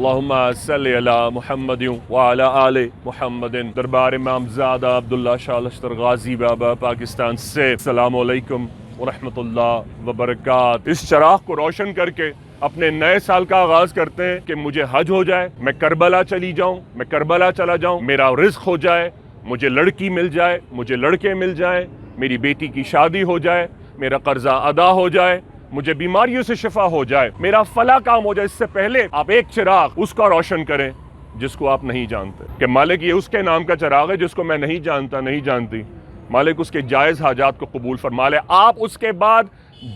اللہم صلی علی محمد وعلی آل محمد۔ دربار امام زادہ عبداللہ شاہ لشکر غازی بابا پاکستان سے السلام علیکم ورحمۃ اللہ وبرکاتہ۔ اس چراغ کو روشن کر کے اپنے نئے سال کا آغاز کرتے ہیں کہ مجھے حج ہو جائے، میں کربلا چلی جاؤں، میں کربلا چلا جاؤں، میرا رزق ہو جائے، مجھے لڑکی مل جائے، مجھے لڑکے مل جائیں، میری بیٹی کی شادی ہو جائے، میرا قرضہ ادا ہو جائے، مجھے بیماریوں سے شفا ہو جائے، میرا فلاح کام ہو جائے۔ اس سے پہلے آپ ایک چراغ اس کا روشن کریں جس کو آپ نہیں جانتے کہ مالک یہ اس کے نام کا چراغ ہے جس کو میں نہیں جانتا، نہیں جانتی۔ مالک اس کے جائز حاجات کو قبول فرما لے۔ آپ اس کے بعد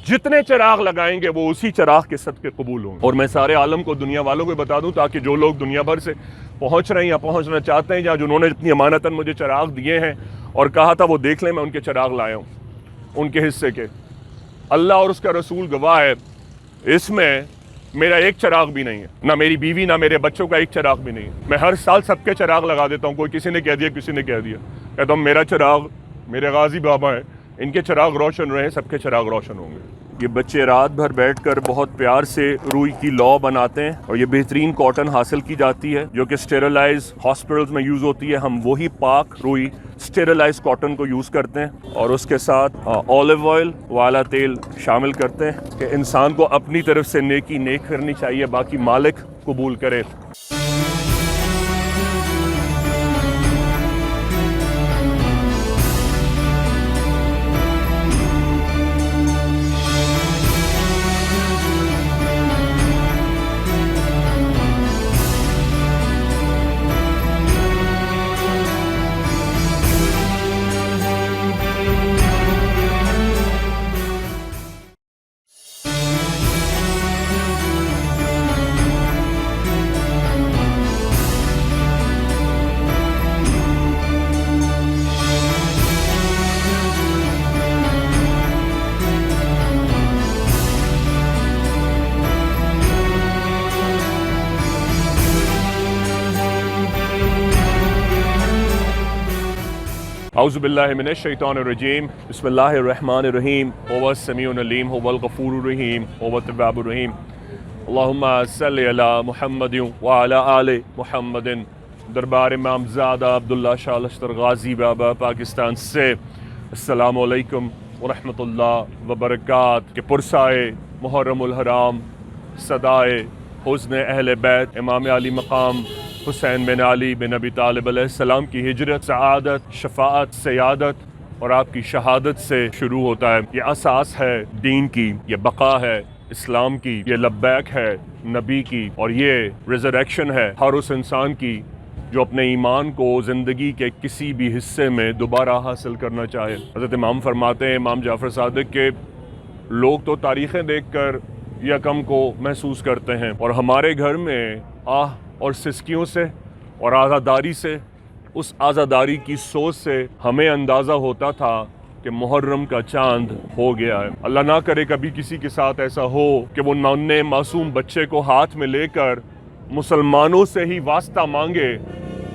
جتنے چراغ لگائیں گے وہ اسی چراغ کے صدقے قبول ہوں گے۔ اور میں سارے عالم کو، دنیا والوں کو بتا دوں تاکہ جو لوگ دنیا بھر سے پہنچ رہے ہیں یا پہنچنا چاہتے ہیں یا جنہوں نے اتنی امانتاً مجھے چراغ دیے ہیں اور کہا تھا وہ دیکھ لیں، میں ان کے چراغ لایا ہوں، ان کے حصے کے۔ اللہ اور اس کا رسول گواہ ہے، اس میں میرا ایک چراغ بھی نہیں ہے، نہ میری بیوی نہ میرے بچوں کا ایک چراغ بھی نہیں ہے۔ میں ہر سال سب کے چراغ لگا دیتا ہوں، کوئی کسی نے کہہ دیا، کسی نے کہہ دیا، کہتا ہوں میرا چراغ میرے غازی بابا ہیں، ان کے چراغ روشن رہے، سب کے چراغ روشن ہوں گے۔ یہ بچے رات بھر بیٹھ کر بہت پیار سے روئی کی لو بناتے ہیں اور یہ بہترین کاٹن حاصل کی جاتی ہے جو کہ سٹیرلائز ہاسپٹلز میں یوز ہوتی ہے۔ ہم وہی پاک روئی سٹیرلائز کاٹن کو یوز کرتے ہیں اور اس کے ساتھ اولیو آئل والا تیل شامل کرتے ہیں کہ انسان کو اپنی طرف سے نیکی نیک کرنی چاہیے، باقی مالک قبول کرے۔ اعوذ باللہ من الشیطان الرجیم، بسم اللہ الرحمن الرحیم، هو السمیع العلیم، هو الغفور الرحیم، هو التواب الرحیم۔ اللہم صلی علی محمد وعلی آل محمد۔ دربار امام زادہ عبداللہ شاہ لشکر غازی بابا پاکستان سے السلام علیکم ورحمۃ اللہ وبرکاتہ۔ کہ پرسائے محرم الحرام، صدائے حسن اہل بیت امام علی مقام حسین بن علی بن ابی طالب علیہ السلام کی ہجرت، سعادت، شفاعت، سیادت اور آپ کی شہادت سے شروع ہوتا ہے۔ یہ اساس ہے دین کی، یہ بقا ہے اسلام کی، یہ لبیک ہے نبی کی، اور یہ ریزریکشن ہے ہر اس انسان کی جو اپنے ایمان کو زندگی کے کسی بھی حصے میں دوبارہ حاصل کرنا چاہے۔ حضرت امام فرماتے ہیں، امام جعفر صادق، کے لوگ تو تاریخیں دیکھ کر یکم کو محسوس کرتے ہیں اور ہمارے گھر میں آہ اور سسکیوں سے اور عزاداری سے، اس عزاداری کی سوچ سے ہمیں اندازہ ہوتا تھا کہ محرم کا چاند ہو گیا ہے۔ اللہ نہ کرے کبھی کسی کے ساتھ ایسا ہو کہ وہ ننھے معصوم بچے کو ہاتھ میں لے کر مسلمانوں سے ہی واسطہ مانگے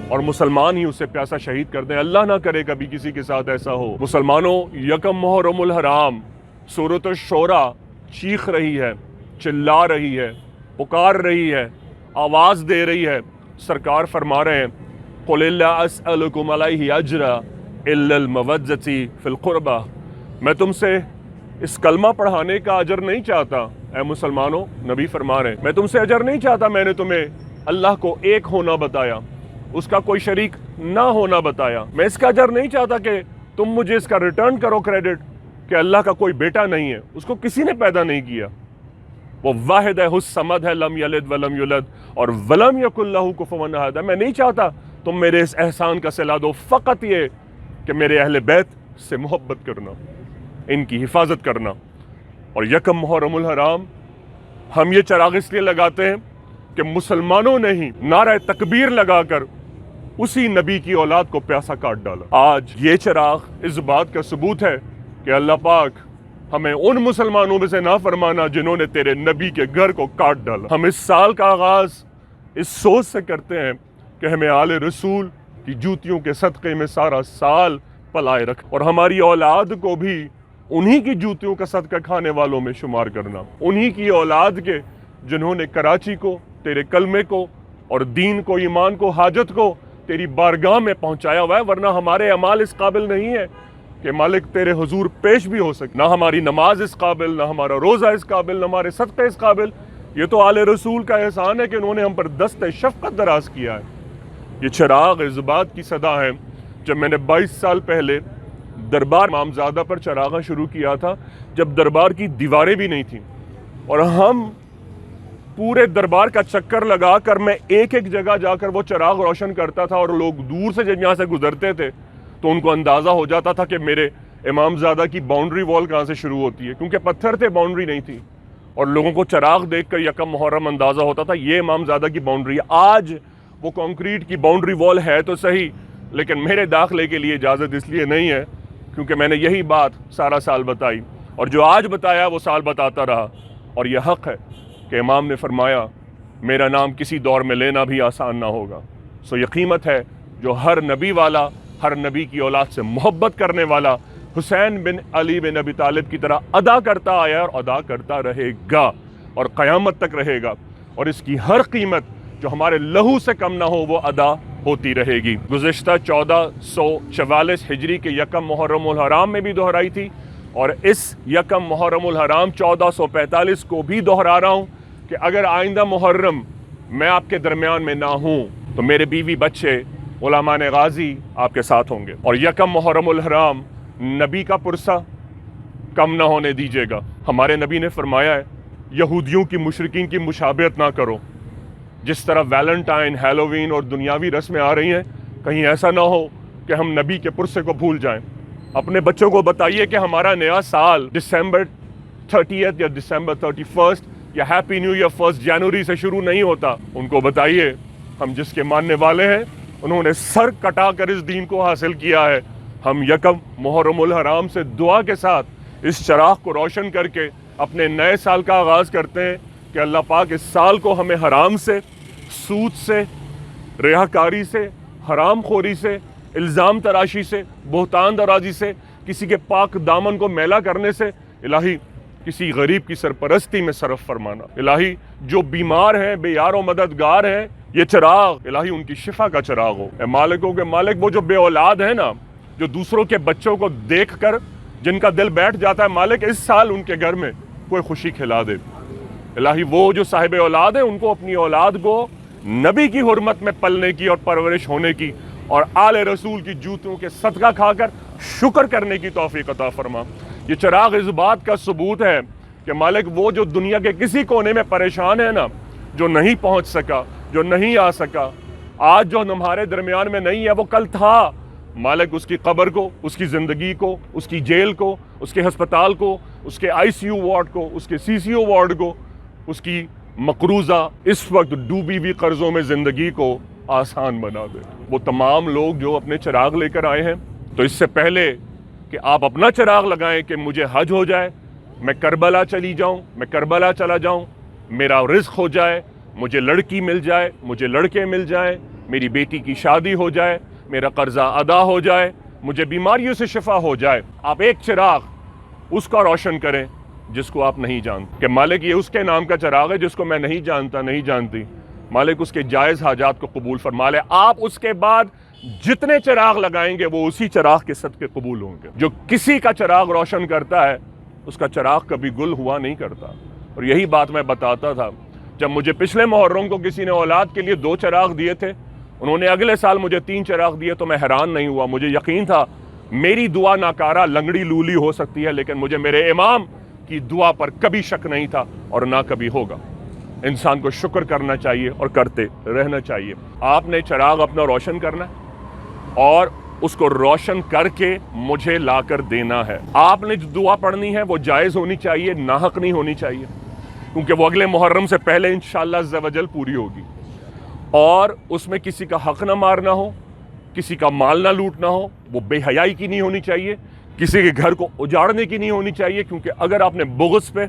اور مسلمان ہی اسے پیاسا شہید کر دیں۔ اللہ نہ کرے کبھی کسی کے ساتھ ایسا ہو۔ مسلمانوں، یکم محرم الحرام سورۃ الشورى چیخ رہی ہے، چلا رہی ہے، پکار رہی ہے، آواز دے رہی ہے۔ سرکار فرما رہے ہیں، قُلِ لَا أَسْأَلُكُمْ عَلَيْهِ أَجْرًا إِلَّا الْمَوَدَّةِ فِي الْقُرْبَى۔ میں تم سے اس کلمہ پڑھانے کا اجر نہیں چاہتا اے مسلمانوں، نبی فرما رہے ہیں، میں تم سے اجر نہیں چاہتا، میں نے تمہیں اللہ کو ایک ہونا بتایا، اس کا کوئی شریک نہ ہونا بتایا۔ میں اس کا اجر نہیں چاہتا کہ تم مجھے اس کا ریٹرن کرو کریڈٹ کہ اللہ کا کوئی بیٹا نہیں ہے، اس کو کسی نے پیدا نہیں کیا، وہ واحد ہے، الصمد ہے، لم یلد ولم یولد اور ولم یکن لہ کفوا احد۔ میں نہیں چاہتا تم میرے اس احسان کا صلہ دو، فقط یہ کہ میرے اہل بیت سے محبت کرنا، ان کی حفاظت کرنا۔ اور یکم محرم الحرام ہم یہ چراغ اس لیے لگاتے ہیں کہ مسلمانوں نے ہی نعرہ تکبیر لگا کر اسی نبی کی اولاد کو پیاسا کاٹ ڈالا۔ آج یہ چراغ اس بات کا ثبوت ہے کہ اللہ پاک ہمیں ان مسلمانوں میں سے نہ فرمانا جنہوں نے تیرے نبی کے گھر کو کاٹ ڈالا۔ ہم اس سال کا آغاز اس سوچ سے کرتے ہیں کہ ہمیں آل رسول کی جوتیوں کے صدقے میں سارا سال پلائے رکھ اور ہماری اولاد کو بھی انہی کی جوتیوں کا صدقہ کھانے والوں میں شمار کرنا، انہی کی اولاد کے جنہوں نے کراچی کو، تیرے کلمے کو اور دین کو، ایمان کو، حاجت کو تیری بارگاہ میں پہنچایا ہوا ہے، ورنہ ہمارے اعمال اس قابل نہیں ہے کہ مالک تیرے حضور پیش بھی ہو سکے. نہ ہماری نماز اس قابل، نہ ہمارا روزہ اس قابل، نہ ہمارے صدقے اس قابل. یہ تو آل رسول کا احسان ہے کہ انہوں نے ہم پر دست شفقت دراز کیا ہے. یہ چراغ اس بات کی صدا ہے، جب میں نے 22 سال پہلے دربار امامزادہ پر چراغاں شروع کیا تھا، جب دربار کی دیواریں بھی نہیں تھیں، اور ہم پورے دربار کا چکر لگا کر میں ایک ایک جگہ جا کر وہ چراغ روشن کرتا تھا، اور لوگ دور سے جب یہاں سے گزرتے تھے تو ان کو اندازہ ہو جاتا تھا کہ میرے امامزادہ کی باؤنڈری وال کہاں سے شروع ہوتی ہے، کیونکہ پتھر تھے، باؤنڈری نہیں تھی، اور لوگوں کو چراغ دیکھ کر یکم محرم اندازہ ہوتا تھا یہ امامزادہ کی باؤنڈری ہے. آج وہ کنکریٹ کی باؤنڈری وال ہے تو صحیح، لیکن میرے داخلے کے لیے اجازت اس لیے نہیں ہے کیونکہ میں نے یہی بات سارا سال بتائی، اور جو آج بتایا وہ سال بتاتا رہا. اور یہ حق ہے کہ امام نے فرمایا میرا نام کسی دور میں لینا بھی آسان نہ ہوگا. سو یہ قیمت ہے جو ہر نبی والا، ہر نبی کی اولاد سے محبت کرنے والا حسین بن علی بن ابی طالب کی طرح ادا کرتا آیا اور ادا کرتا رہے گا اور قیامت تک رہے گا. اور اس کی ہر قیمت جو ہمارے لہو سے کم نہ ہو وہ ادا ہوتی رہے گی. گزشتہ 1444 ہجری کے یکم محرم الحرام میں بھی دہرائی تھی، اور اس یکم محرم الحرام 1445 کو بھی دہرا رہا ہوں کہ اگر آئندہ محرم میں آپ کے درمیان میں نہ ہوں تو میرے بیوی بچے علماء غازی آپ کے ساتھ ہوں گے. اور یکم محرم الحرام نبی کا پرسہ کم نہ ہونے دیجیے گا. ہمارے نبی نے فرمایا ہے یہودیوں کی، مشرکین کی مشابہت نہ کرو. جس طرح ویلنٹائن، ہیلووین اور دنیاوی رسمیں آ رہی ہیں، کہیں ایسا نہ ہو کہ ہم نبی کے پرسے کو بھول جائیں. اپنے بچوں کو بتائیے کہ ہمارا نیا سال دسمبر 30 یا دسمبر 31 یا ہیپی نیو ایئر 1 جنوری سے شروع نہیں ہوتا. ان کو بتائیے ہم جس کے ماننے والے ہیں انہوں نے سر کٹا کر اس دین کو حاصل کیا ہے. ہم یکم محرم الحرام سے دعا کے ساتھ اس چراغ کو روشن کر کے اپنے نئے سال کا آغاز کرتے ہیں کہ اللہ پاک اس سال کو ہمیں حرام سے، سود سے، ریاکاری سے، حرام خوری سے، الزام تراشی سے، بہتان درازی سے، کسی کے پاک دامن کو میلا کرنے سے، الہی کسی غریب کی سرپرستی میں صرف فرمانا. الہی جو بیمار ہیں، بے یار و مددگار ہیں، یہ چراغ الہی ان کی شفا کا چراغ ہو. اے مالکوں کے مالک، وہ جو بے اولاد ہیں نا، جو دوسروں کے بچوں کو دیکھ کر جن کا دل بیٹھ جاتا ہے، مالک اس سال ان کے گھر میں کوئی خوشی کھلا دے. الہی وہ جو صاحب اولاد ہیں ان کو اپنی اولاد کو نبی کی حرمت میں پلنے کی اور پرورش ہونے کی اور آل رسول کی جوتوں کے صدقہ کھا کر شکر کرنے کی توفیق عطا فرما. یہ چراغ اس بات کا ثبوت ہے کہ مالک وہ جو دنیا کے کسی کونے میں پریشان ہے نا، جو نہیں پہنچ سکا، جو نہیں آ سکا، آج جو ہمارے درمیان میں نہیں ہے وہ کل تھا. مالک اس کی قبر کو، اس کی زندگی کو، اس کی جیل کو، اس کے ہسپتال کو، اس کے ICU وارڈ کو، اس کے CCO وارڈ کو، اس کی مقروضہ اس وقت ڈوبی ہوئی قرضوں میں زندگی کو آسان بنا دے. وہ تمام لوگ جو اپنے چراغ لے کر آئے ہیں، تو اس سے پہلے کہ آپ اپنا چراغ لگائیں کہ مجھے حج ہو جائے، میں کربلا چلی جاؤں، میں کربلا چلا جاؤں، میرا رزق ہو جائے، مجھے لڑکی مل جائے، مجھے لڑکے مل جائیں، میری بیٹی کی شادی ہو جائے، میرا قرضہ ادا ہو جائے، مجھے بیماریوں سے شفا ہو جائے، آپ ایک چراغ اس کا روشن کریں جس کو آپ نہیں جانتے. کہ مالک یہ اس کے نام کا چراغ ہے جس کو میں نہیں جانتا، نہیں جانتی. مالک اس کے جائز حاجات کو قبول فرما لے. آپ اس کے بعد جتنے چراغ لگائیں گے وہ اسی چراغ کے صدقے قبول ہوں گے. جو کسی کا چراغ روشن کرتا ہے اس کا چراغ کبھی گل ہوا نہیں کرتا. اور یہی بات میں بتاتا تھا جب مجھے پچھلے محرم کو کسی نے اولاد کے لیے 2 چراغ دیے تھے، انہوں نے اگلے سال مجھے 3 چراغ دیے، تو میں حیران نہیں ہوا. مجھے یقین تھا میری دعا ناکارہ لنگڑی لولی ہو سکتی ہے، لیکن مجھے میرے امام کی دعا پر کبھی شک نہیں تھا اور نہ کبھی ہوگا. انسان کو شکر کرنا چاہیے اور کرتے رہنا چاہیے. آپ نے چراغ اپنا روشن کرنا ہے اور اس کو روشن کر کے مجھے لا کر دینا ہے. آپ نے جو دعا پڑھنی ہے وہ جائز ہونی چاہیے، ناحق نہیں ہونی چاہیے، کیونکہ وہ اگلے محرم سے پہلے انشاءاللہ عز و جل پوری ہوگی. اور اس میں کسی کا حق نہ مارنا ہو، کسی کا مال نہ لوٹنا ہو، وہ بے حیائی کی نہیں ہونی چاہیے، کسی کے گھر کو اجاڑنے کی نہیں ہونی چاہیے. کیونکہ اگر آپ نے بغض پہ،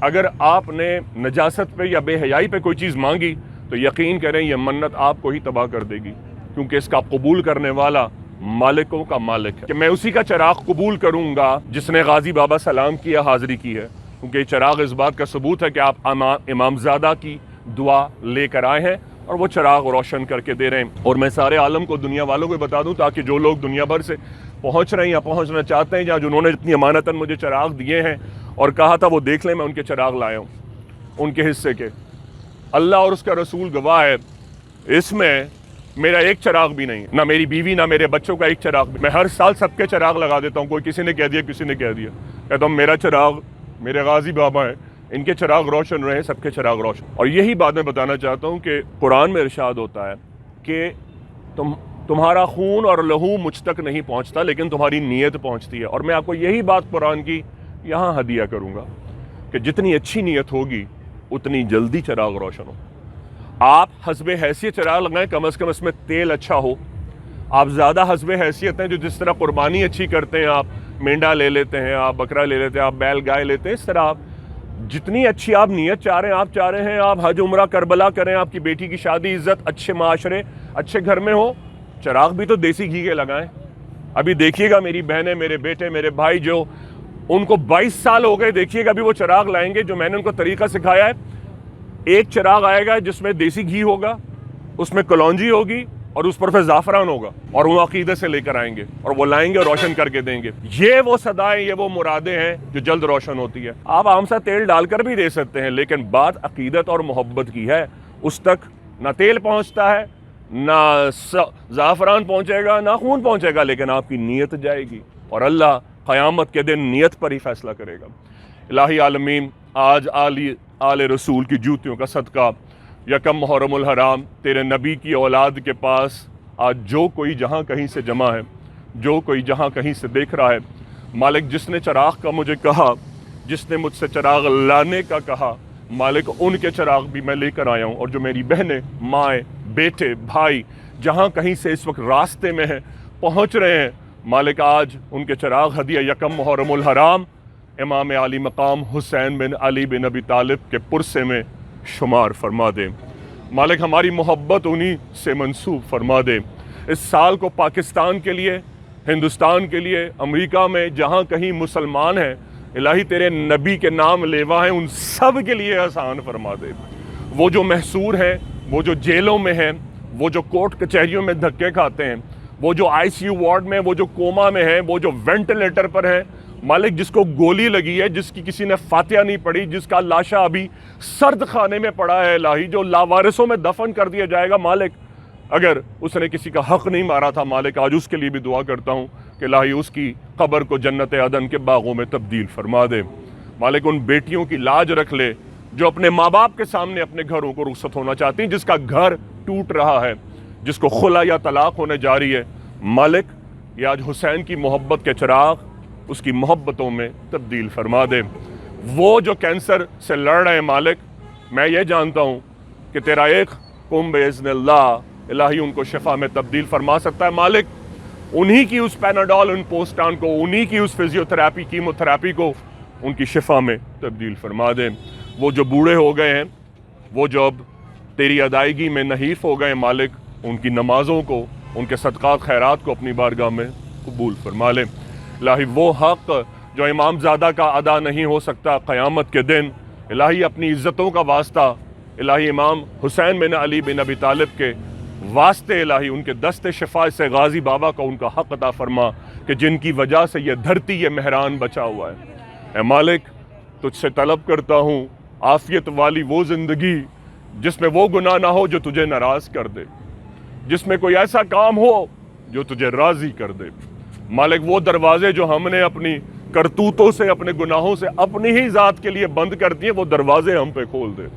اگر آپ نے نجاست پہ یا بے حیائی پہ کوئی چیز مانگی تو یقین کریں یہ منت آپ کو ہی تباہ کر دے گی، کیونکہ اس کا قبول کرنے والا مالکوں کا مالک ہے. کہ میں اسی کا چراغ قبول کروں گا جس نے غازی بابا سلام کیا، حاضری کی ہے. کیونکہ یہ چراغ اس بات کا ثبوت ہے کہ آپ امامزادہ کی دعا لے کر آئے ہیں اور وہ چراغ روشن کر کے دے رہے ہیں۔ اور میں سارے عالم کو، دنیا والوں کو بتا دوں تاکہ جو لوگ دنیا بھر سے پہنچ رہے ہیں یا پہنچنا چاہتے ہیں یا جنہوں نے اتنی امانتاً مجھے چراغ دیے ہیں اور کہا تھا وہ دیکھ لیں، میں ان کے چراغ لایا ہوں، ان کے حصے کے۔ اللہ اور اس کا رسول گواہ ہے، اس میں میرا ایک چراغ بھی نہیں، نہ میری بیوی نہ میرے بچوں کا ایک چراغ بھی۔ میں ہر سال سب کے چراغ لگا دیتا ہوں، کوئی کسی نے کہہ دیا کسی نے کہہ دیا، کہتا ہوں میرا چراغ میرے غازی بابا ہیں، ان کے چراغ روشن رہے، سب کے چراغ روشن۔ اور یہی بات میں بتانا چاہتا ہوں کہ قرآن میں ارشاد ہوتا ہے کہ تمہارا خون اور لہو مجھ تک نہیں پہنچتا لیکن تمہاری نیت پہنچتی ہے۔ اور میں آپ کو یہی بات قرآن کی یہاں ہدیہ کروں گا کہ جتنی اچھی نیت ہوگی اتنی جلدی چراغ روشن ہو۔ آپ حسب حیثیت چراغ لگائیں، کم از کم اس میں تیل اچھا ہو۔ آپ زیادہ حسب حیثیت ہیں، جو جس طرح قربانی اچھی کرتے ہیں، آپ مینڈا لے لیتے ہیں، آپ بکرا لے لیتے ہیں، آپ بیل گائے لیتے ہیں، اس طرح آپ جتنی اچھی آپ نیت چاہ رہے ہیں، آپ چاہ رہے ہیں آپ حج عمرہ کربلا کریں، آپ کی بیٹی کی شادی عزت اچھے معاشرے اچھے گھر میں ہو، چراغ بھی تو دیسی گھی کے لگائیں۔ ابھی دیکھیے گا میری بہنیں، میرے بیٹے، میرے بھائی جو ان کو 22 سال ہو گئے، دیکھیے گا ابھی وہ چراغ لائیں گے جو میں نے ان کو طریقہ سکھایا ہے۔ ایک چراغ آئے گا جس میں دیسی گھی ہوگا، اس میں کلونجی ہوگی اور اس پر پھر زعفران ہوگا، اور وہ عقیدت سے لے کر آئیں گے اور وہ لائیں گے اور روشن کر کے دیں گے۔ یہ وہ صدائیں، یہ وہ مرادیں ہیں جو جلد روشن ہوتی ہے۔ آپ عام سا تیل ڈال کر بھی دے سکتے ہیں، لیکن بات عقیدت اور محبت کی ہے، اس تک نہ تیل پہنچتا ہے، نہ زعفران پہنچے گا، نہ خون پہنچے گا، لیکن آپ کی نیت جائے گی اور اللہ قیامت کے دن نیت پر ہی فیصلہ کرے گا۔ الہی عالمین، آج آل رسول کی جوتیوں کا صدقہ، یکم محرم الحرام، تیرے نبی کی اولاد کے پاس آج جو کوئی جہاں کہیں سے جمع ہے، جو کوئی جہاں کہیں سے دیکھ رہا ہے، مالک جس نے چراغ کا مجھے کہا، جس نے مجھ سے چراغ لانے کا کہا، مالک ان کے چراغ بھی میں لے کر آیا ہوں، اور جو میری بہنیں، مائیں، بیٹے، بھائی جہاں کہیں سے اس وقت راستے میں ہیں، پہنچ رہے ہیں، مالک آج ان کے چراغ ہدیہ یکم محرم الحرام امام علی مقام حسین بن علی بن ابی طالب کے پرسے میں شمار فرما دے۔ مالک ہماری محبت انہی سے منسوب فرما دے۔ اس سال کو پاکستان کے لیے، ہندوستان کے لیے، امریکہ میں جہاں کہیں مسلمان ہیں، الہی تیرے نبی کے نام لیوا ہیں، ان سب کے لیے آسان فرما دے۔ وہ جو محصور ہیں، وہ جو جیلوں میں ہیں، وہ جو کورٹ کچہریوں میں دھکے کھاتے ہیں، وہ جو آئی سی یو وارڈ میں، وہ جو کوما میں ہیں، وہ جو وینٹیلیٹر پر ہیں، مالک جس کو گولی لگی ہے، جس کی کسی نے فاتحہ نہیں پڑھی، جس کا لاشا ابھی سرد خانے میں پڑا ہے، الہی جو لاوارثوں میں دفن کر دیا جائے گا، مالک اگر اس نے کسی کا حق نہیں مارا تھا، مالک آج اس کے لیے بھی دعا کرتا ہوں کہ الہی اس کی قبر کو جنت عدن کے باغوں میں تبدیل فرما دے۔ مالک ان بیٹیوں کی لاج رکھ لے جو اپنے ماں باپ کے سامنے اپنے گھروں کو رخصت ہونا چاہتی ہیں، جس کا گھر ٹوٹ رہا ہے، جس کو خلا یا طلاق ہونے جاری ہے، مالک یہ آج حسین کی محبت کے چراغ اس کی محبتوں میں تبدیل فرما دے۔ وہ جو کینسر سے لڑ رہے ہیں، مالک میں یہ جانتا ہوں کہ تیرا ایک قم باذن اللہ، الہی ان کو شفا میں تبدیل فرما سکتا ہے۔ مالک انہی کی اس پیناڈول، ان پوسٹان کو، انہی کی اس فزیوتھراپی، کیموتھراپی کو ان کی شفا میں تبدیل فرما دے۔ وہ جو بوڑھے ہو گئے ہیں، وہ جو اب تیری ادائیگی میں نحیف ہو گئے، مالک ان کی نمازوں کو، ان کے صدقات خیرات کو اپنی بارگاہ میں قبول فرما لے۔ الہی وہ حق جو امام زادہ کا ادا نہیں ہو سکتا قیامت کے دن، الہی اپنی عزتوں کا واسطہ، الہی امام حسین بن علی بن ابی طالب کے واسطے، الہی ان کے دست شفا سے غازی بابا کو ان کا حق عطا فرما کہ جن کی وجہ سے یہ دھرتی، یہ مہران بچا ہوا ہے۔ اے مالک تجھ سے طلب کرتا ہوں عافیت والی وہ زندگی جس میں وہ گناہ نہ ہو جو تجھے ناراض کر دے، جس میں کوئی ایسا کام ہو جو تجھے راضی کر دے۔ مالک وہ دروازے جو ہم نے اپنی کرتوتوں سے، اپنے گناہوں سے، اپنی ہی ذات کے لیے بند کر دیے، وہ دروازے ہم پہ کھول دے۔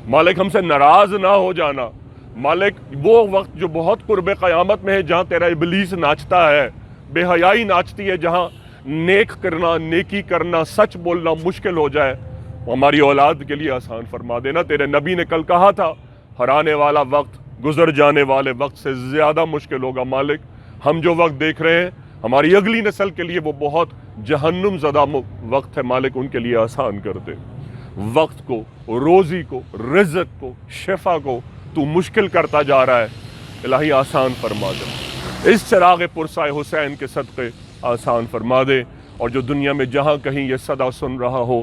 مالک ہم سے ناراض نہ ہو جانا۔ مالک وہ وقت جو بہت قرب قیامت میں ہے، جہاں تیرا ابلیس ناچتا ہے، بے حیائی ناچتی ہے، جہاں نیک کرنا، نیکی کرنا، سچ بولنا مشکل ہو جائے، وہ ہماری اولاد کے لیے آسان فرما دینا۔ تیرے نبی نے کل کہا تھا، ہرانے والا وقت گزر جانے والے وقت سے زیادہ مشکل ہوگا۔ مالک ہم جو وقت دیکھ رہے ہیں، ہماری اگلی نسل کے لیے وہ بہت جہنم زدہ وقت ہے، مالک ان کے لیے آسان کر دے۔ وقت کو، روزی کو، رزق کو، شفا کو تو مشکل کرتا جا رہا ہے، الہی آسان فرما دے۔ اس چراغ پرسائے حسین کے صدقے آسان فرما دے، اور جو دنیا میں جہاں کہیں یہ صدا سن رہا ہو،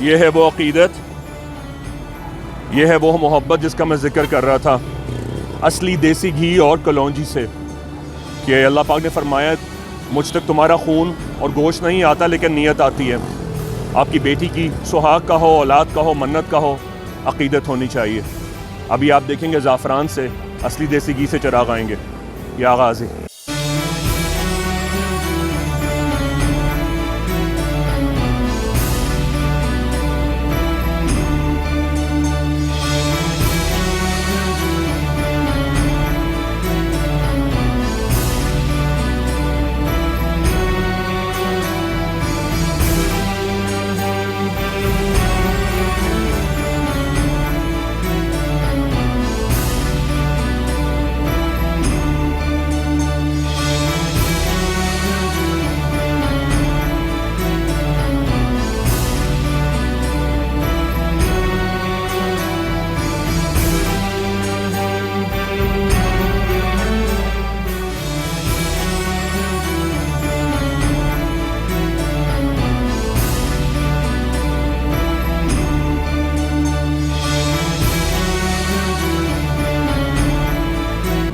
یہ ہے وہ عقیدت، یہ ہے وہ محبت جس کا میں ذکر کر رہا تھا، اصلی دیسی گھی اور کلونجی سے، کہ اللہ پاک نے فرمایا مجھ تک تمہارا خون اور گوشت نہیں آتا لیکن نیت آتی ہے۔ آپ کی بیٹی کی سہاگ کا ہو، اولاد کا ہو، منت کا ہو، عقیدت ہونی چاہیے۔ ابھی آپ دیکھیں گے زعفران سے، اصلی دیسی گھی سے چراغ آئیں گے۔ یا غازی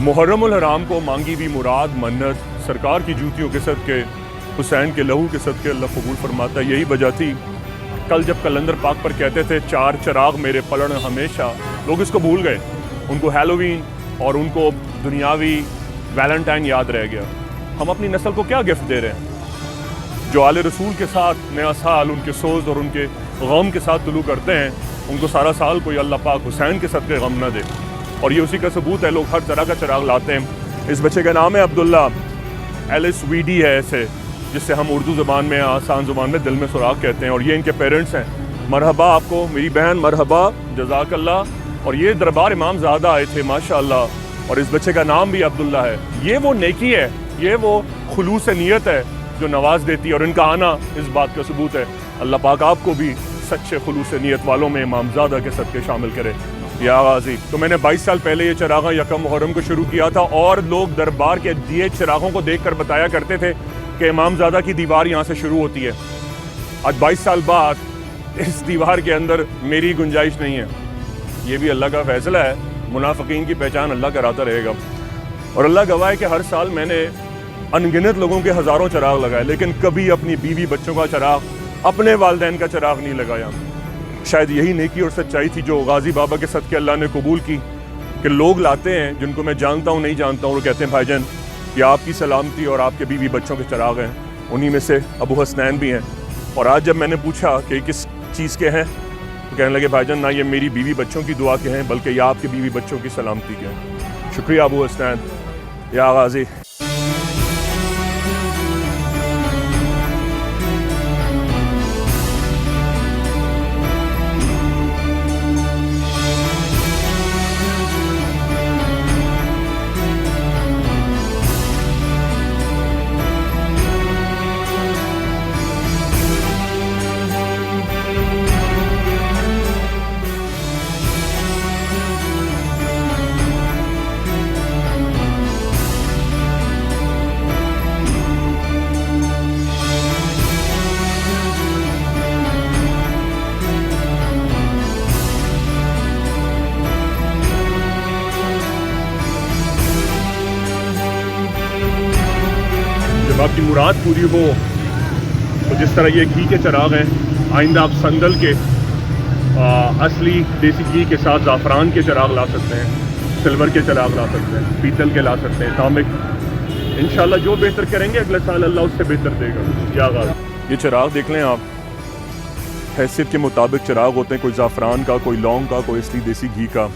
محرم الحرام کو مانگی بھی مراد منت سرکار کی جوتیوں کے صدقے، حسین کے لہو کے صدقے اللہ قبول فرماتا ہے۔ یہی وجہ تھی کل جب کلندر پاک پر کہتے تھے چار چراغ میرے پلڑ ہمیشہ، لوگ اس کو بھول گئے، ان کو ہیلووین اور ان کو دنیاوی ویلنٹائن یاد رہ گیا۔ ہم اپنی نسل کو کیا گفٹ دے رہے ہیں؟ جو آل رسول کے ساتھ نیا سال ان کے سوز اور ان کے غم کے ساتھ طلوع کرتے ہیں، ان کو سارا سال کوئی اللہ پاک حسین کے صدقے غم نہ دے، اور یہ اسی کا ثبوت ہے۔ لوگ ہر طرح کا چراغ لاتے ہیں۔ اس بچے کا نام ہے عبداللہ، LSVD ہے ایسے، جس سے ہم اردو زبان میں آسان زبان میں دل میں سراغ کہتے ہیں، اور یہ ان کے پیرنٹس ہیں۔ مرحبا آپ کو میری بہن، مرحبا، جزاک اللہ۔ اور یہ دربار امام زادہ آئے تھے ماشاءاللہ، اور اس بچے کا نام بھی عبداللہ ہے۔ یہ وہ نیکی ہے، یہ وہ خلوص نیت ہے جو نواز دیتی ہے، اور ان کا آنا اس بات کا ثبوت ہے۔ اللہ پاک آپ کو بھی سچے خلوص نیت والوں میں امام زادہ کے صدقے شامل کرے۔ یا غازی تو میں نے 22 سال پہلے یہ چراغاں یکم محرم کو شروع کیا تھا، اور لوگ دربار کے دیے چراغوں کو دیکھ کر بتایا کرتے تھے کہ امام زادہ کی دیوار یہاں سے شروع ہوتی ہے۔ آج 22 سال بعد اس دیوار کے اندر میری گنجائش نہیں ہے۔ یہ بھی اللہ کا فیصلہ ہے، منافقین کی پہچان اللہ کراتا رہے گا۔ اور اللہ گواہ ہے کہ ہر سال میں نے انگنت لوگوں کے ہزاروں چراغ لگائے، لیکن کبھی اپنی بیوی بچوں کا چراغ، اپنے والدین کا چراغ نہیں لگایا۔ شاید یہی نیکی اور سچائی تھی جو غازی بابا کے صدقے اللہ نے قبول کی، کہ لوگ لاتے ہیں جن کو میں جانتا ہوں نہیں جانتا ہوں، اور کہتے ہیں بھائی جان یہ آپ کی سلامتی اور آپ کے بیوی بچوں کے چراغ ہیں۔ انہی میں سے ابو حسنین بھی ہیں۔ اور آج جب میں نے پوچھا کہ کس چیز کے ہیں، تو کہنے لگے بھائی جان نہ یہ میری بیوی بچوں کی دعا کے ہیں بلکہ یہ آپ کے بیوی بچوں کی سلامتی کے ہیں۔ شکریہ ابو حسنین۔ یا غازی آپ کی مراد پوری ہو تو جس طرح یہ گھی کے چراغ ہیں، آئندہ آپ سندل کے اصلی دیسی گھی کے ساتھ زعفران کے چراغ لا سکتے ہیں، سلور کے چراغ لا سکتے ہیں، پیتل کے لا سکتے ہیں، تانبے۔ انشاءاللہ جو بہتر کریں گے اگلے سال اللہ اس سے بہتر دے گا۔ کیا غازی یہ چراغ دیکھ لیں آپ، حیثیت کے مطابق چراغ ہوتے ہیں، کوئی زعفران کا، کوئی لونگ کا، کوئی اصلی دیسی گھی کا،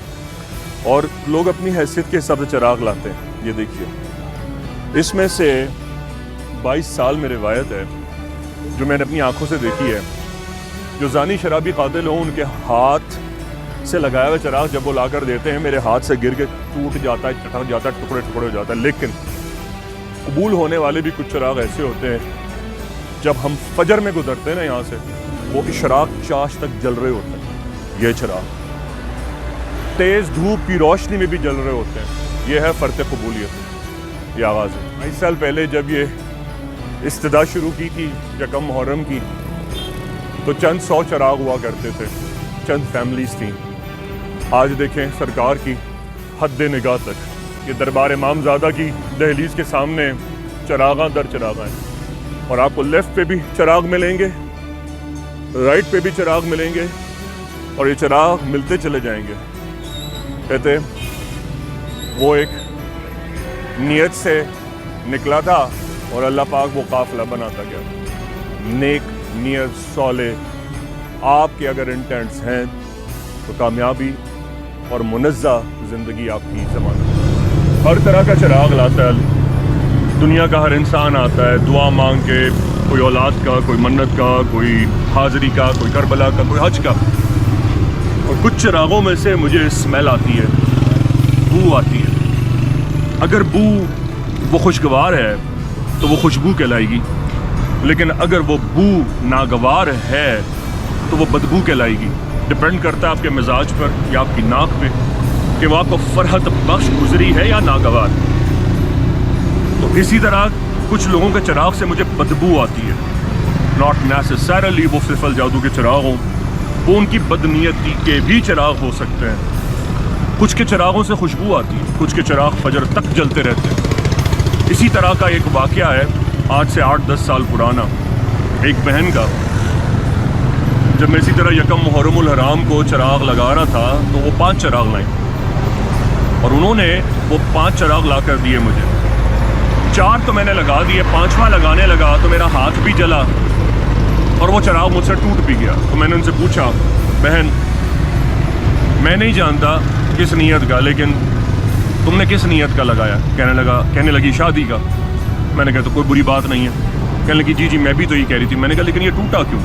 اور لوگ اپنی حیثیت کے حساب سے چراغ لاتے ہیں۔ یہ دیکھیے، اس میں سے 22 سال میں روایت ہے جو میں نے اپنی آنکھوں سے دیکھی ہے، جو زانی شرابی قاتل ہوں ان کے ہاتھ سے لگایا ہوا چراغ جب وہ لا کر دیتے ہیں میرے ہاتھ سے گر کے ٹوٹ جاتا ہے، چٹک جاتا ہے، ٹکڑے ٹکڑے ہو جاتا ہے۔ لیکن قبول ہونے والے بھی کچھ چراغ ایسے ہوتے ہیں جب ہم فجر میں گزرتے ہیں نا یہاں سے، وہ اشراق چاش تک جل رہے ہوتے ہیں۔ یہ چراغ تیز دھوپ کی روشنی میں بھی جل رہے ہوتے ہیں۔ یہ ہے فرط قبولیت۔ یہ آواز ہے 22 سال پہلے جب یہ استدا شروع کی تھی یکم محرم کی، تو چند 100 چراغ ہوا کرتے تھے، چند فیملیز تھیں۔ آج دیکھیں سرکار کی حد نگاہ تک، یہ دربار امام زادہ کی دہلیز کے سامنے چراغاں در چراغاں ہیں، اور آپ کو لیفٹ پہ بھی چراغ ملیں گے، رائٹ پہ بھی چراغ ملیں گے، اور یہ چراغ ملتے چلے جائیں گے۔ کہتے وہ ایک نیت سے نکلا تھا اور اللہ پاک وہ قافلہ بناتا گیا۔ نیک نیت صالح آپ کے اگر انٹینٹس ہیں تو کامیابی اور منزہ زندگی آپ کی ضمانت۔ ہر طرح کا چراغ لاتا ہے، دنیا کا ہر انسان آتا ہے دعا مانگ کے، کوئی اولاد کا، کوئی منت کا، کوئی حاضری کا، کوئی کربلا کا، کوئی حج کا۔ اور کچھ چراغوں میں سے مجھے اسمیل آتی ہے، بو آتی ہے۔ اگر بو وہ خوشگوار ہے تو وہ خوشبو کہلائے گی، لیکن اگر وہ بو ناگوار ہے تو وہ بدبو کہلائے گی۔ ڈپینڈ کرتا ہے آپ کے مزاج پر یا آپ کی ناک پہ کہ وہ آپ کو فرحت بخش گزری ہے یا ناگوار۔ تو اسی طرح کچھ لوگوں کے چراغ سے مجھے بدبو آتی ہے، ناٹ نیسسریلی وہ صرف الجادو کے چراغ ہوں، وہ ان کی بدنیتی کے بھی چراغ ہو سکتے ہیں۔ کچھ کے چراغوں سے خوشبو آتی ہے، کچھ کے چراغ فجر تک جلتے رہتے ہیں۔ اسی طرح کا ایک واقعہ ہے آج سے 8-10 سال پرانا، ایک بہن کا۔ جب میں اسی طرح یکم محرم الحرام کو چراغ لگا رہا تھا تو وہ 5 چراغ لائیں، اور انہوں نے وہ 5 چراغ لا کر دیے مجھے۔ 4 تو میں نے لگا دیے، 5واں لگانے لگا تو میرا ہاتھ بھی جلا اور وہ چراغ مجھ سے ٹوٹ بھی گیا۔ تو میں نے ان سے پوچھا، بہن میں نہیں جانتا کس نیت کا، لیکن تم نے کس نیت کا لگایا؟ کہنے لگی شادی کا۔ میں نے کہا تو کوئی بری بات نہیں ہے۔ کہنے لگی جی میں بھی تو یہ کہہ رہی تھی۔ میں نے کہا لیکن یہ ٹوٹا کیوں؟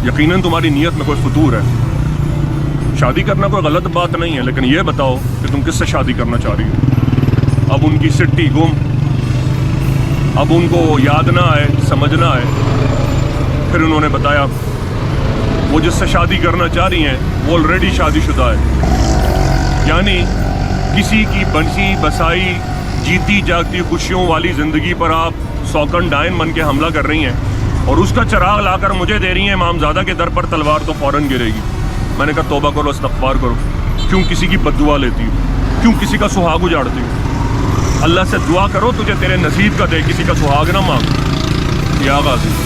یقیناً تمہاری نیت میں کوئی فتور ہے۔ شادی کرنا کوئی غلط بات نہیں ہے، لیکن یہ بتاؤ کہ تم کس سے شادی کرنا چاہ رہی ہو۔ اب ان کی سٹی گم، اب ان کو یاد نہ آئے، سمجھ نہ آئے۔ پھر انہوں نے بتایا وہ جس سے شادی کرنا چاہ رہی ہیں وہ آلریڈی شادی شدہ ہے، یعنی کسی کی بنسی بسائی جیتی جاگتی خوشیوں والی زندگی پر آپ سوکن ڈائن بن کے حملہ کر رہی ہیں، اور اس کا چراغ لا کر مجھے دے رہی ہیں امام زادہ کے در پر تلوار تو فوراً گرے گی۔ میں نے کہا توبہ کرو، استغفار کرو، کیوں کسی کی بد دعا لیتی ہو، کیوں کسی کا سہاگ اجاڑتی ہو؟ اللہ سے دعا کرو تجھے تیرے نصیب کا دے، کسی کا سہاگ نہ مانگ۔ یا غازی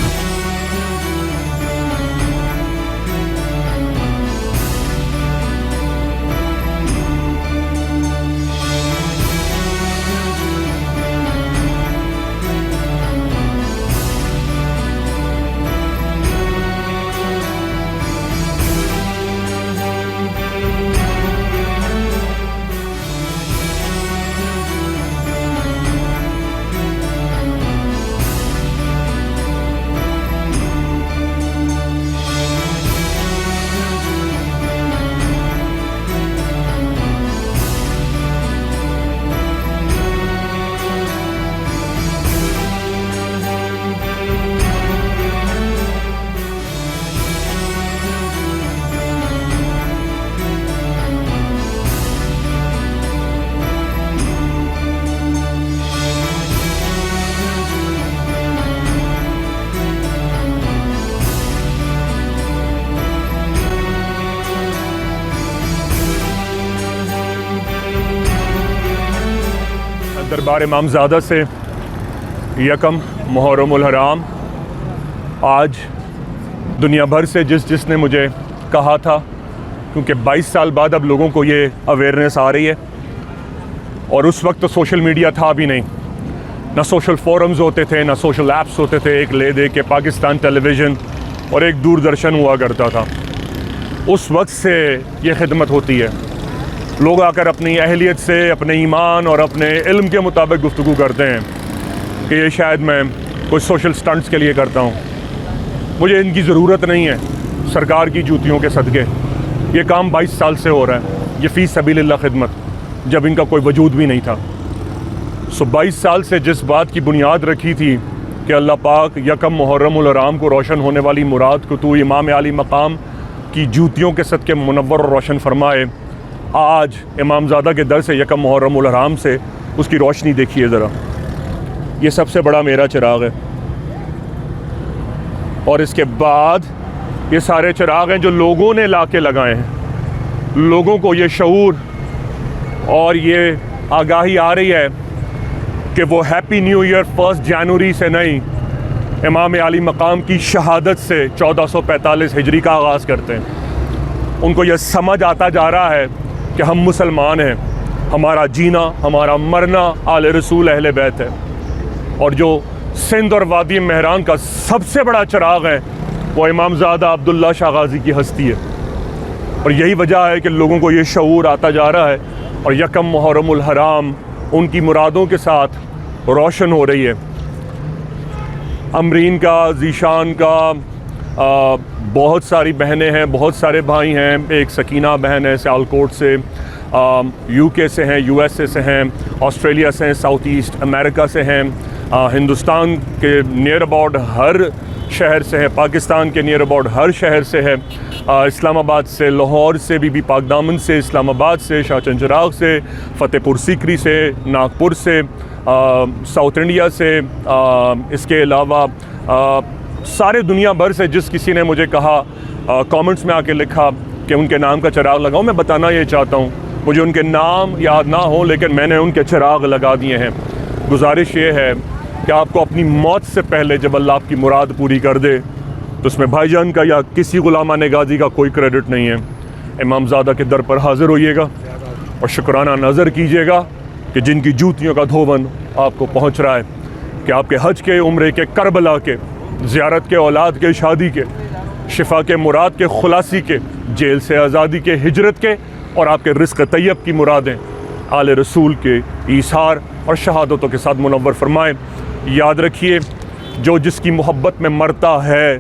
دربار امام زادہ سے یکم محرم الحرام، آج دنیا بھر سے جس نے مجھے کہا تھا، کیونکہ 22 سال بعد اب لوگوں کو یہ اویئرنیس آ رہی ہے، اور اس وقت تو سوشل میڈیا تھا بھی نہیں، نہ سوشل فورمز ہوتے تھے، نہ سوشل ایپس ہوتے تھے، ایک لے دے کے پاکستان ٹیلی ویژن اور ایک دوردرشن ہوا کرتا تھا۔ اس وقت سے یہ خدمت ہوتی ہے، لوگ آ کر اپنی اہلیت سے، اپنے ایمان اور اپنے علم کے مطابق گفتگو کرتے ہیں کہ یہ شاید میں کوئی سوشل سٹنٹس کے لیے کرتا ہوں، مجھے ان کی ضرورت نہیں ہے۔ سرکار کی جوتیوں کے صدقے یہ کام 22 سال سے ہو رہا ہے، یہ فی سبیل اللہ خدمت، جب ان کا کوئی وجود بھی نہیں تھا۔ 22 سال سے جس بات کی بنیاد رکھی تھی کہ اللہ پاک یکم محرم الحرام کو روشن ہونے والی مراد کو تو امام عالی مقام کی جوتیوں کے صدقے منور اور روشن فرمائے، آج امام زادہ کے در سے یکم محرم الحرام سے اس کی روشنی دیکھیے ذرا، یہ سب سے بڑا میرا چراغ ہے۔ اور اس کے بعد یہ سارے چراغ ہیں جو لوگوں نے لا کے لگائے ہیں. لوگوں کو یہ شعور اور یہ آگاہی آ رہی ہے کہ وہ ہیپی نیو ایئر 1 جنوری سے نہیں، امام علی مقام کی شہادت سے 1445 ہجری کا آغاز کرتے ہیں. ان کو یہ سمجھ آتا جا رہا ہے کہ ہم مسلمان ہیں، ہمارا جینا ہمارا مرنا آل رسول اہل بیت ہے. اور جو سندھ اور وادی مہران کا سب سے بڑا چراغ ہے وہ امام زادہ عبداللہ شاہ غازی کی ہستی ہے. اور یہی وجہ ہے کہ لوگوں کو یہ شعور آتا جا رہا ہے اور یکم محرم الحرام ان کی مرادوں کے ساتھ روشن ہو رہی ہے. امرین کا، ذیشان کا، بہت ساری بہنیں ہیں، بہت سارے بھائی ہیں. ایک سکینہ بہن ہے سیالکوٹ سے، یو کے سے ہیں، یو ایس اے سے ہیں، آسٹریلیا سے ہیں، ساؤتھ ایسٹ امریکہ سے ہیں، ہندوستان کے نیئر اباؤٹ ہر شہر سے ہے، پاکستان کے نیئر اباؤٹ ہر شہر سے ہے، اسلام آباد سے، لاہور سے، بی بی پاک دامن سے، اسلام آباد سے، شاہ چند چراغ سے، فتح پور سیکری سے، ناگپور سے، ساؤتھ انڈیا سے، اس کے علاوہ سارے دنیا بھر سے جس کسی نے مجھے کہا، کامنٹس میں آ کے لکھا کہ ان کے نام کا چراغ لگاؤں. میں بتانا یہ چاہتا ہوں، مجھے ان کے نام یاد نہ ہوں لیکن میں نے ان کے چراغ لگا دیے ہیں. گزارش یہ ہے کہ آپ کو اپنی موت سے پہلے جب اللہ آپ کی مراد پوری کر دے تو اس میں بھائی جان کا یا کسی غلامہ غازی کا کوئی کریڈٹ نہیں ہے. امام زادہ کے در پر حاضر ہوئیے گا اور شکرانہ نظر کیجیے گا کہ جن کی جوتیوں کا دھوون آپ کو پہنچ رہا ہے، کہ آپ کے حج کے، عمرے کے، کربلا کے، زیارت کے، اولاد کے، شادی کے، شفا کے، مراد کے، خلاصی کے، جیل سے آزادی کے، ہجرت کے اور آپ کے رزق طیب کی مرادیں آل رسول کے ایثار اور شہادتوں کے ساتھ منور فرمائیں. یاد رکھیے، جو جس کی محبت میں مرتا ہے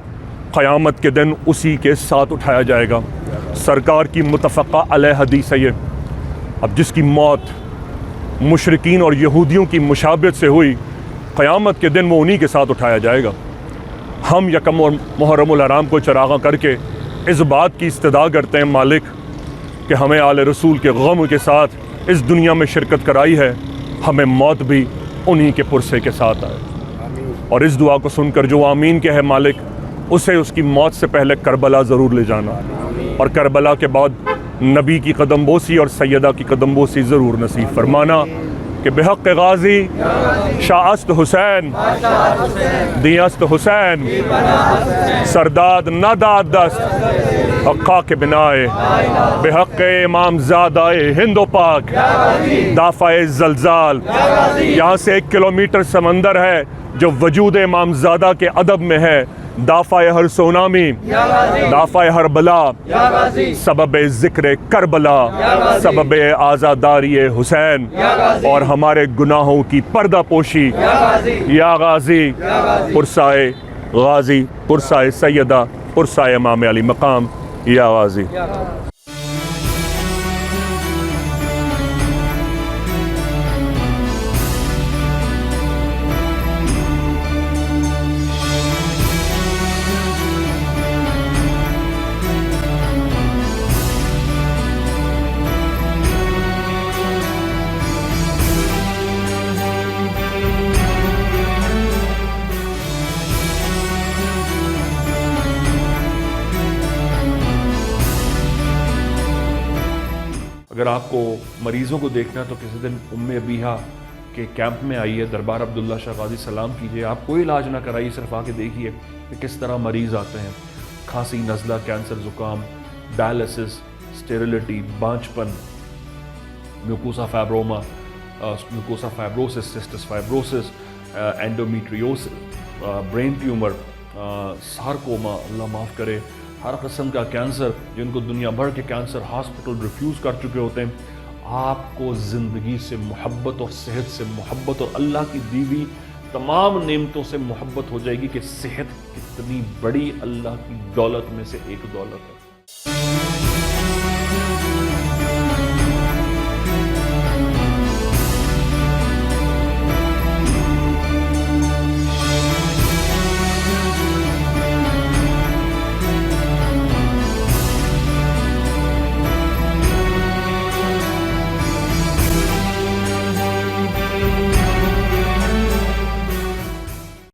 قیامت کے دن اسی کے ساتھ اٹھایا جائے گا. سرکار کی متفقہ علیہ حدیث ہے یہ. اب جس کی موت مشرکین اور یہودیوں کی مشابہت سے ہوئی، قیامت کے دن وہ انہی کے ساتھ اٹھایا جائے گا. ہم یکم محرم الحرام کو چراغاں کر کے اس بات کی استدعا کرتے ہیں مالک کہ ہمیں آل رسول کے غم کے ساتھ اس دنیا میں شرکت کرائی ہے، ہمیں موت بھی انہی کے پرسے کے ساتھ آئے. اور اس دعا کو سن کر جو آمین کہ ہے مالک، اسے اس کی موت سے پہلے کربلا ضرور لے جانا، اور کربلا کے بعد نبی کی قدم بوسی اور سیدہ کی قدم بوسی ضرور نصیب فرمانا کہ بحق غازی شاہست حسین دیست حسین سرداد نہ داد دست حقا کے بنائے بحق امام زادہ ہند و پاک دافع زلزال. یہاں سے 1 کلومیٹر سمندر ہے جو وجود امام زادہ کے ادب میں ہے. دافع ہر سونامی، دافع ہر بلا، سبب ذکر کربلا، سبب آزاداری حسین اور ہمارے گناہوں کی پردہ پوشی. یا غازی پرسائے غازی، پرسائے سیدہ، پرسائے امام علی مقام، یا غازی. اگر آپ کو مریضوں کو دیکھنا ہے تو کسی دن ام ابیہا کے کیمپ میں آئیے، دربار عبداللہ شاہ غازی سلام کیجیے. آپ کوئی علاج نہ کرائیے، صرف آ کے دیکھیے کہ کس طرح مریض آتے ہیں. کھانسی، نزلہ، کینسر، زکام، ڈائلسس، اسٹیریلٹی، بانجپن، mucosa fibroma, mucosa fibrosis, cystic fibrosis, endometriosis, brain tumour, sarcoma, اللہ معاف کرے، ہر قسم کا کینسر جن کو دنیا بھر کے کینسر ہاسپٹل ریفیوز کر چکے ہوتے ہیں. آپ کو زندگی سے محبت اور صحت سے محبت اور اللہ کی دی ہوئی تمام نعمتوں سے محبت ہو جائے گی کہ صحت کتنی بڑی اللہ کی دولت میں سے ایک دولت ہے.